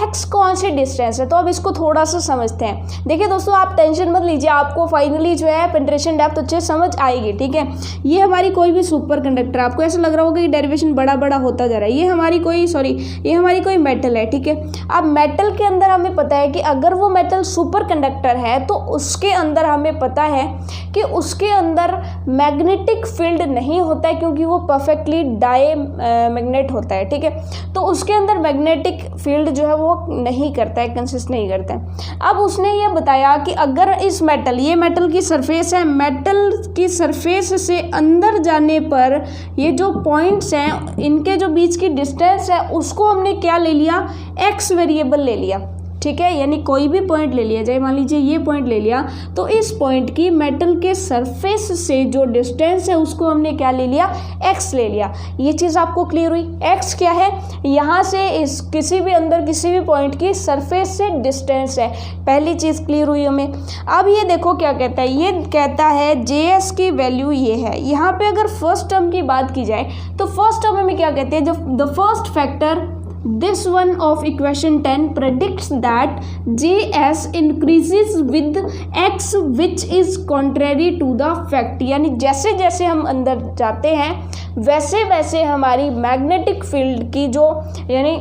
x कौन सी डिस्टेंस है, तो अब इसको थोड़ा सा समझते हैं। देखिए दोस्तों आप टेंशन मत लीजिए, आपको फाइनली जो है पेनिट्रेशन डेप्थ अच्छे समझ आएगी। ठीक है, ये हमारी कोई भी सुपर कंडक्टर, आपको ऐसा लग रहा होगा कि डेरिवेशन बड़ा बड़ा होता जा रहा है, ये हमारी कोई मेटल है। ठीक है, अब मेटल के अंदर हमें पता है कि अगर वो मेटल सुपर कंडक्टर है तो उसके अंदर हमें पता है कि उसके अंदर मैग्नेटिक फील्ड नहीं होता है, क्योंकि वो परफेक्टली डाई मैग्नेट होता है। ठीक है, तो उसके अंदर मैग्नेटिक फील्ड जो है वो नहीं करता है, कंसिस्ट नहीं करता है। अब उसने ये बताया कि अगर इस मेटल, ये मेटल की सरफेस है, मेटल की सरफेस से अंदर जाने पर ये जो पॉइंट्स हैं इनके जो बीच की डिस्टेंस है उसको हमने क्या ले लिया, x वेरिएबल ले लिया। ठीक है, यानी कोई भी पॉइंट ले लिया जाए, मान लीजिए ये पॉइंट ले लिया, तो इस पॉइंट की मेटल के सरफेस से जो डिस्टेंस है उसको हमने क्या ले लिया, x ले लिया। ये चीज़ आपको क्लियर हुई। x क्या है, यहाँ से इस किसी भी अंदर किसी भी पॉइंट की सरफेस से डिस्टेंस है, पहली चीज़ क्लियर हुई हमें। अब ये देखो क्या कहता है, ये कहता है js की वैल्यू ये है। यहाँ पे अगर फर्स्ट टर्म की बात की जाए तो फर्स्ट टर्म में क्या कहते हैं, जब the first factor this one of equation 10 predicts that js increases with x which is contrary to the fact, यानी जैसे जैसे हम अंदर जाते हैं वैसे वैसे हमारी मैग्नेटिक फील्ड की जो यानी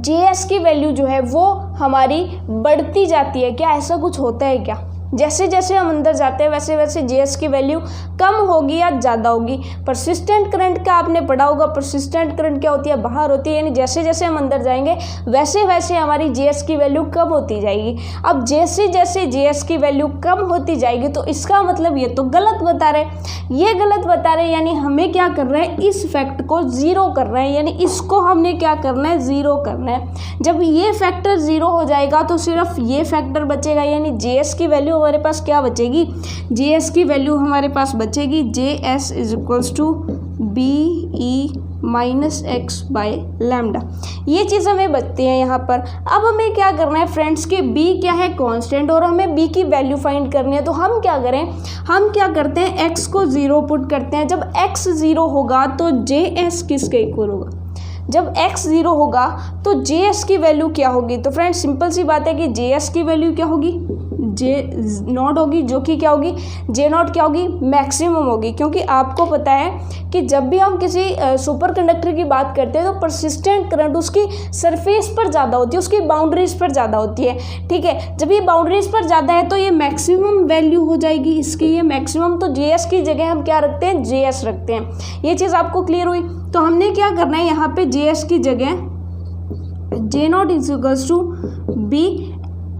js की वैल्यू जो है वो हमारी बढ़ती जाती है। क्या ऐसा कुछ होता है क्या? जैसे जैसे हम अंदर जाते हैं वैसे वैसे जेएस की वैल्यू कम होगी या ज़्यादा होगी। परसिस्टेंट करंट का आपने पढ़ा होगा, परसिस्टेंट करंट क्या होती है, बाहर होती है, यानी जैसे जैसे हम अंदर जाएंगे वैसे वैसे हमारी जेएस की वैल्यू कम होती जाएगी। अब जैसे जैसे जेएस की वैल्यू कम होती जाएगी तो इसका मतलब ये तो गलत बता रहे, ये गलत बता रहे, यानी हमें क्या कर रहे हैं, इस फैक्ट को ज़ीरो कर रहे हैं, यानी इसको हमने क्या करना है, ज़ीरो करना है। जब ये फैक्टर ज़ीरो हो जाएगा तो सिर्फ ये फैक्टर बचेगा, यानी जेएस की वैल्यू हमारे पास क्या बचेगी, जेएस की वैल्यू हमारे पास बचेगी JS is equals to B E minus X by lambda. ये चीज़ हमें बचती है यहाँ पर। अब हमें क्या करना है फ्रेंड्स कि b क्या है, कांस्टेंट, और हमें b की वैल्यू फाइंड करनी है। तो हम क्या करें, हम क्या करते हैं, x को ज़ीरो पुट करते हैं। जब x ज़ीरो होगा तो JS किसके इक्वल होगा, जब x ज़ीरो होगा तो JS की वैल्यू क्या होगी। तो फ्रेंड्स सिंपल सी बात है कि JS की वैल्यू क्या होगी, J0 होगी, जो कि क्या होगी, J0 क्या होगी, मैक्सिमम होगी। क्योंकि आपको पता है कि जब भी हम किसी सुपर कंडक्टर की बात करते हैं तो परसिस्टेंट करंट उसकी सरफेस पर ज़्यादा होती है, उसकी बाउंड्रीज पर ज़्यादा होती है, ठीक है। जब ये बाउंड्रीज पर ज़्यादा है तो ये मैक्सिमम वैल्यू हो जाएगी इसकी, ये मैक्सिमम। तो JS की जगह हम क्या रखते हैं, JS रखते हैं। ये चीज़ आपको क्लियर हुई। तो हमने क्या करना है, यहाँ पे JS की जगह J0 is equals to B.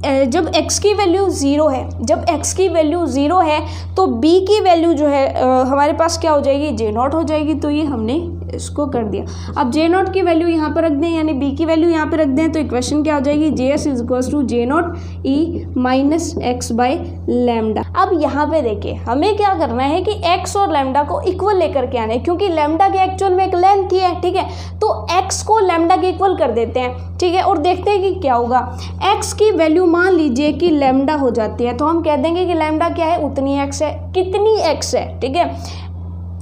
जब x की वैल्यू ज़ीरो है, जब x की वैल्यू ज़ीरो है तो b की वैल्यू जो है हमारे पास क्या हो जाएगी, J0 हो जाएगी। तो ये हमने इसको कर दिया। अब J0 की वैल्यू यहाँ पर रख दें, यानी b की वैल्यू यहाँ पर रख दें, तो इक्वेशन क्या हो जाएगी, JS is equals to J0 E minus X by lambda. अब यहाँ पे देखिए हमें क्या करना है कि x और लैम्डा को इक्वल लेकर के आना है, क्योंकि लैम्डा के एक्चुअल में एक लेंथ ही है, ठीक है। तो x को लैम्डा के इक्वल कर देते हैं, ठीक है, और देखते हैं कि क्या होगा। x की वैल्यू मान लीजिए कि लैम्डा हो जाती है, तो हम कह देंगे कि लैम्डा क्या है, उतनी x है, कितनी x है, ठीक है,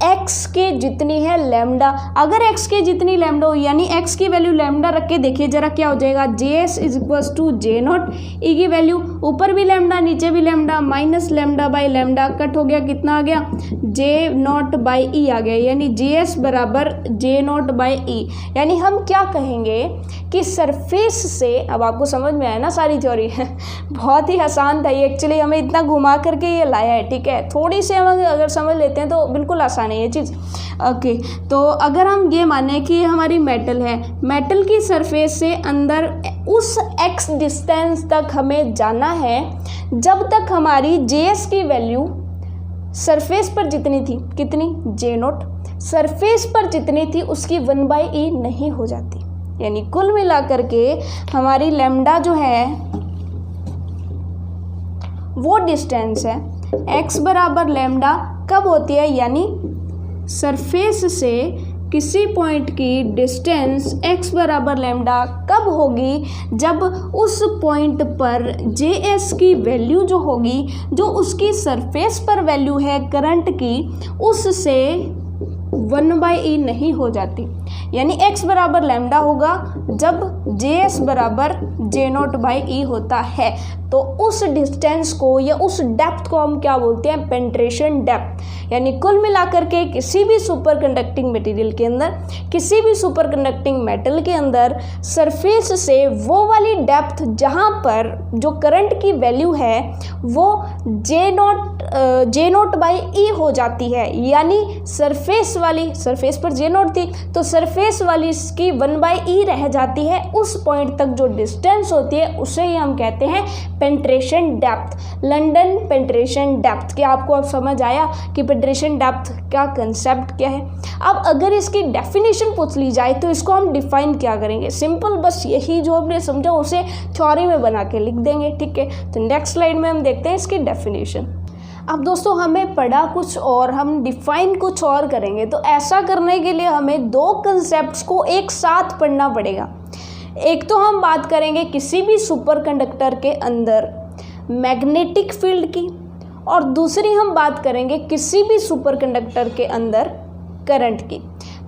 x के जितनी है लैम्डा। अगर x के जितनी लैम्डा हो, यानी x की वैल्यू लैम्डा रख के देखिए जरा क्या हो जाएगा, JS is equals to J0 E की वैल्यू, ऊपर भी लैम्डा नीचे भी lambda, minus lambda by lambda, cut हो गया, कितना आ गया, J0 बाई ई आ गया, यानी JS बराबर J0 बाई ई। यानी हम क्या कहेंगे कि सरफेस से, अब आपको समझ में आया ना सारी थ्योरी बहुत ही आसान था ये, एक्चुअली हमें इतना घुमा करके ये लाया है, ठीक है। थोड़ी सी हम अगर समझ लेते हैं तो बिल्कुल आसान है ये चीज़, ओके। तो अगर हम ये माने कि ये हमारी मेटल है, मेटल की सरफेस से अंदर उस x डिस्टेंस तक हमें जाना है जब तक हमारी JS की वैल्यू सरफेस पर जितनी थी, कितनी, J0, सरफेस पर जितनी थी उसकी 1/e नहीं हो जाती। यानी कुल मिलाकर के हमारी लैम्डा जो है वो डिस्टेंस है, x बराबर लैम्डा कब होती है, यानी सरफेस से किसी पॉइंट की डिस्टेंस x बराबर लैम्डा कब होगी, जब उस पॉइंट पर JS की वैल्यू जो होगी, जो उसकी सरफेस पर वैल्यू है करंट की, उससे 1/e नहीं हो जाती। यानी x बराबर लैम्डा होगा जब JS बराबर J0/e होता है। तो उस डिस्टेंस को या उस डेप्थ को हम क्या बोलते हैं, पेंट्रेशन डेप्थ। यानी कुल मिलाकर के किसी भी सुपर कंडक्टिंग मटेरियल के अंदर, किसी भी सुपर कंडक्टिंग मेटल के अंदर सरफेस से वो वाली डेप्थ जहाँ पर जो करंट की वैल्यू है वो J0/e हो जाती है। यानी सरफेस वाली, सरफेस पर J0 थी तो सरफेस वाली इसकी 1/e रह जाती है। उस पॉइंट तक जो डिस्टेंस होती है उसे ही हम कहते हैं penetration depth, London penetration depth. क्या आपको अब समझ आया कि पेंट्रेशन डेप्थ का कंसेप्ट क्या है। अब अगर इसकी डेफिनेशन पूछ ली जाए तो इसको हम डिफाइन क्या करेंगे, सिंपल, बस यही जो हमने समझा उसे थ्योरी में बना के लिख देंगे, ठीक है। तो नेक्स्ट स्लाइड में हम देखते हैं इसकी डेफिनेशन। अब दोस्तों हमें पढ़ा कुछ और, हम डिफाइन कुछ और करेंगे। तो ऐसा करने के लिए हमें दो कंसेप्ट्स को एक साथ पढ़ना पड़ेगा। एक तो हम बात करेंगे किसी भी सुपर कंडक्टर के अंदर मैग्नेटिक फील्ड की, और दूसरी हम बात करेंगे किसी भी सुपर कंडक्टर के अंदर करंट की।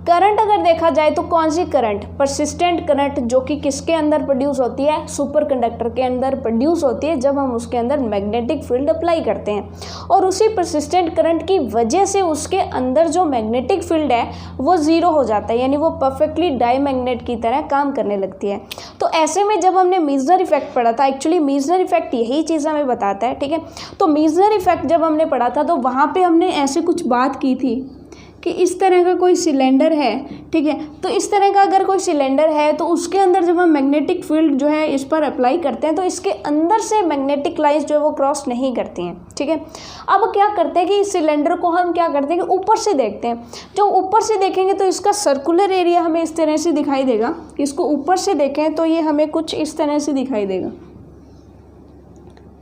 करंट अगर देखा जाए तो कौन सी करंट, परसिस्टेंट करंट, जो कि किसके अंदर प्रोड्यूस होती है, सुपर कंडक्टर के अंदर प्रोड्यूस होती है जब हम उसके अंदर मैग्नेटिक फील्ड अप्लाई करते हैं। और उसी परसिस्टेंट करंट की वजह से उसके अंदर जो मैग्नेटिक फील्ड है वो ज़ीरो हो जाता है, यानी वो परफेक्टली डाईमैग्नेट की तरह काम करने लगती है। तो ऐसे में जब हमने मीजनर इफेक्ट पढ़ा था, एक्चुअली मीजनर इफेक्ट यही चीज़ हमें बताता है, ठीक है। तो मीजनर इफेक्ट जब हमने पढ़ा था तो वहाँ पे हमने ऐसे कुछ बात की थी कि इस तरह का कोई सिलेंडर है, ठीक है। तो इस तरह का अगर कोई सिलेंडर है तो उसके अंदर जब हम मैग्नेटिक फील्ड जो है इस पर अप्लाई करते हैं तो इसके अंदर से मैग्नेटिक लाइंस जो है वो क्रॉस नहीं करती हैं, ठीक है। अब क्या करते हैं कि इस सिलेंडर को हम क्या करते हैं कि ऊपर से देखते हैं। जो ऊपर से देखेंगे तो इसका सर्कुलर एरिया हमें इस तरह से दिखाई देगा। इसको ऊपर से देखें तो ये हमें कुछ इस तरह से दिखाई देगा,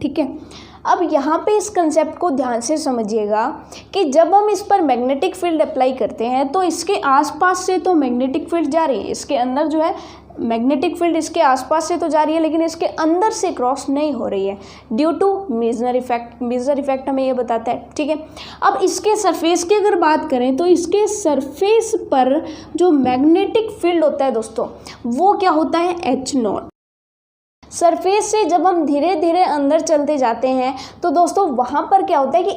ठीक है। अब यहाँ पे इस कंसेप्ट को ध्यान से समझिएगा कि जब हम इस पर मैग्नेटिक फील्ड अप्लाई करते हैं तो इसके आसपास से तो मैग्नेटिक फील्ड जा रही है, इसके अंदर जो है मैग्नेटिक फील्ड इसके आसपास से तो जा रही है लेकिन इसके अंदर से क्रॉस नहीं हो रही है due to Meissner effect. Meissner effect हमें ये बताता है, ठीक है। अब इसके सरफेस की अगर बात करें तो इसके सरफेस पर जो मैग्नेटिक फील्ड होता है दोस्तों वो क्या होता है, H0। सरफेस से जब हम धीरे धीरे अंदर चलते जाते हैं तो दोस्तों वहाँ पर क्या होता है कि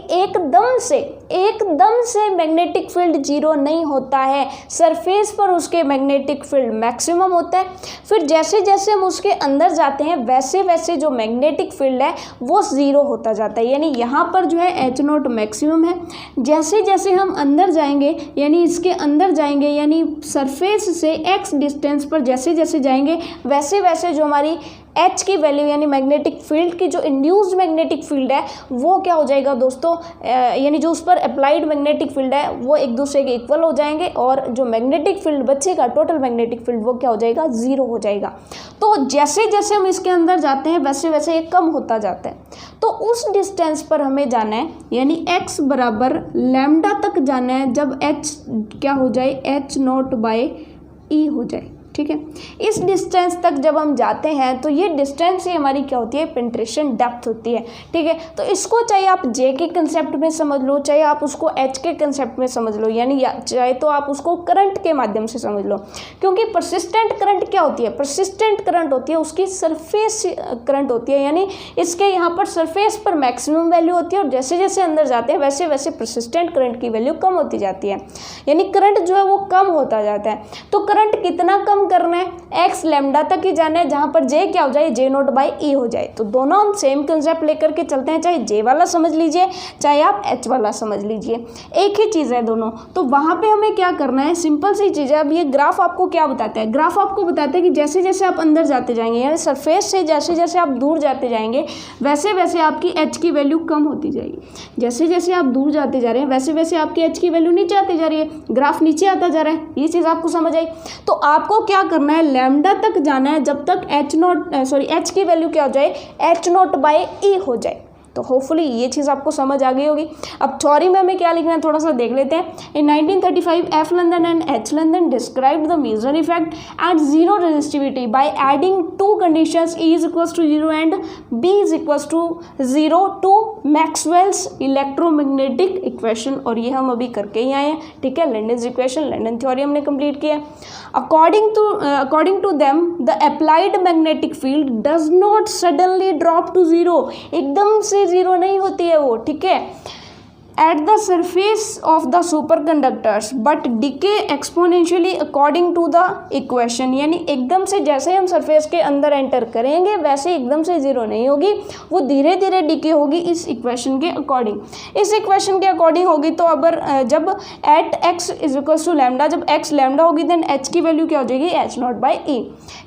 एकदम से मैग्नेटिक फील्ड जीरो नहीं होता है। सरफेस पर उसके मैग्नेटिक फील्ड मैक्सिमम होता है। फिर जैसे जैसे हम उसके अंदर जाते हैं वैसे वैसे जो मैग्नेटिक फील्ड है वो ज़ीरो होता जाता है, यानी यहाँ पर जो है H0 मैक्सिमम है। जैसे जैसे हम अंदर जाएंगे यानी इसके अंदर जाएंगे यानी सरफेस से x डिस्टेंस पर जैसे जैसे जाएंगे वैसे वैसे जो हमारी H की वैल्यू यानी मैग्नेटिक फील्ड की जो इंड्यूस्ड मैग्नेटिक फील्ड है वो क्या हो जाएगा दोस्तों, यानी जो उस पर अप्लाइड मैग्नेटिक फील्ड है वो एक दूसरे के इक्वल हो जाएंगे और जो मैग्नेटिक फील्ड बचेगा टोटल मैग्नेटिक फील्ड वो क्या हो जाएगा, ज़ीरो हो जाएगा। तो जैसे जैसे हम इसके अंदर जाते हैं वैसे वैसे ये कम होता जाता है। तो उस डिस्टेंस पर हमें जाना है यानी x बराबर लैम्डा तक जाना है जब h क्या हो जाए, H0/e हो जाए, ठीक है। इस डिस्टेंस तक जब हम जाते हैं तो ये डिस्टेंस ही हमारी क्या होती है, पेनिट्रेशन डेप्थ होती है, ठीक है। तो इसको चाहे आप J के कंसेप्ट में समझ लो चाहे आप उसको H के कंसेप्ट में समझ लो, यानी चाहे तो आप उसको करंट के माध्यम से समझ लो। क्योंकि परसिस्टेंट करंट क्या होती है, परसिस्टेंट करंट होती है उसकी सरफेस करंट होती है, यानी इसके यहाँ पर सरफेस पर मैक्सिमम वैल्यू होती है और जैसे जैसे अंदर जाते हैं वैसे वैसे परसिस्टेंट करंट की वैल्यू कम होती जाती है, यानी करंट जो है वो कम होता जाता है। तो करंट कितना कम करना है, x लैम्डा तक ही जाना है जहां पर j क्या हो जाए, J0/e हो जाए। तो दोनों हम सेम कंसेप्ट लेकर के चलते हैं, चाहे j वाला समझ लीजिए चाहे आप h वाला समझ लीजिए, एक ही चीज़ है दोनों। तो वहां पे हमें क्या करना है, सिंपल सी चीज़ है। अब ये ग्राफ आपको क्या बताता है, ग्राफ आपको बताता है कि जैसे जैसे आप अंदर जाते जाएंगे यानी सरफेस से जैसे जैसे आप दूर जाते जाएंगे वैसे वैसे आपकी h की वैल्यू कम होती जाएगी। जैसे जैसे आप दूर जाते जा रहे हैं वैसे वैसे आपकी h की वैल्यू नीचे आती जा रही है, ग्राफ नीचे आता जा रहा है। ये चीज़ आपको समझ आई। तो आपको क्या करना है, लैम्डा तक जाना है जब तक h की वैल्यू क्या हो जाए, H0/e हो जाए। तो होपफुली ये चीज़ आपको समझ आ गई होगी। अब थ्योरी में हमें क्या लिखना है थोड़ा सा देख लेते हैं। इन 1935 F London and H London described the Meissner effect at zero resistivity by adding two conditions E is equals to 0 and B is equals to 0 to Maxwell's electromagnetic equation। और ये हम अभी करके ही आए हैं, ठीक है। लंडन इक्वेशन, लंडन थ्योरी हमने कंप्लीट किया है। According to them the applied magnetic field does not suddenly drop to zero, एकदम से जीरो नहीं होती है वो, ठीक है, at the surface of the superconductors but decay exponentially according to the equation। यानी एकदम से जैसे हम सरफेस के अंदर एंटर करेंगे वैसे एकदम से जीरो नहीं होगी, वो धीरे धीरे डिके होगी इस इक्वेशन के अकॉर्डिंग। इस इक्वेशन के अकॉर्डिंग होगी तो अगर जब at x is equals to lambda, जब x लैम्डा होगी देन h की वैल्यू क्या हो जाएगी, H0/e।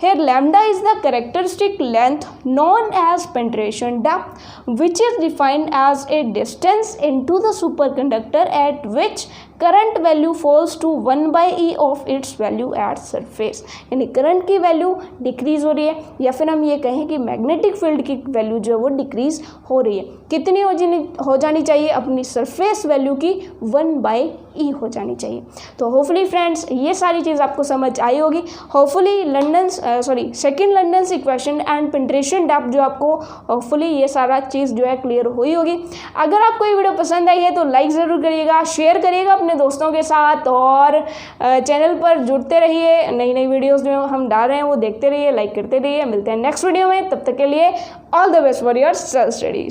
Here lambda is the characteristic length known as penetration depth which is defined as a distance into the superconductor at which current value falls to 1/e of its value at surface. यानी current की value decrease हो रही है या फिर हम ये कहें कि मैग्नेटिक फील्ड की वैल्यू जो है वो डिक्रीज हो रही है। कितनी हो जानी चाहिए, अपनी सरफेस वैल्यू की 1/e हो जानी चाहिए। तो होपफुली फ्रेंड्स ये सारी चीज़ आपको समझ आई होगी। Hopefully second London equation and penetration depth जो आपको होपफुली ये सारा चीज़ जो है क्लियर हुई होगी। अगर आपको ये वीडियो पसंद आई है तो लाइक ज़रूर करिएगा, शेयर करिएगा अपने अपने दोस्तों के साथ और चैनल पर जुड़ते रहिए। नई नई वीडियोस जो हम डाल रहे हैं वो देखते रहिए, लाइक करते रहिए। मिलते हैं नेक्स्ट वीडियो में, तब तक के लिए all the best for your self studies.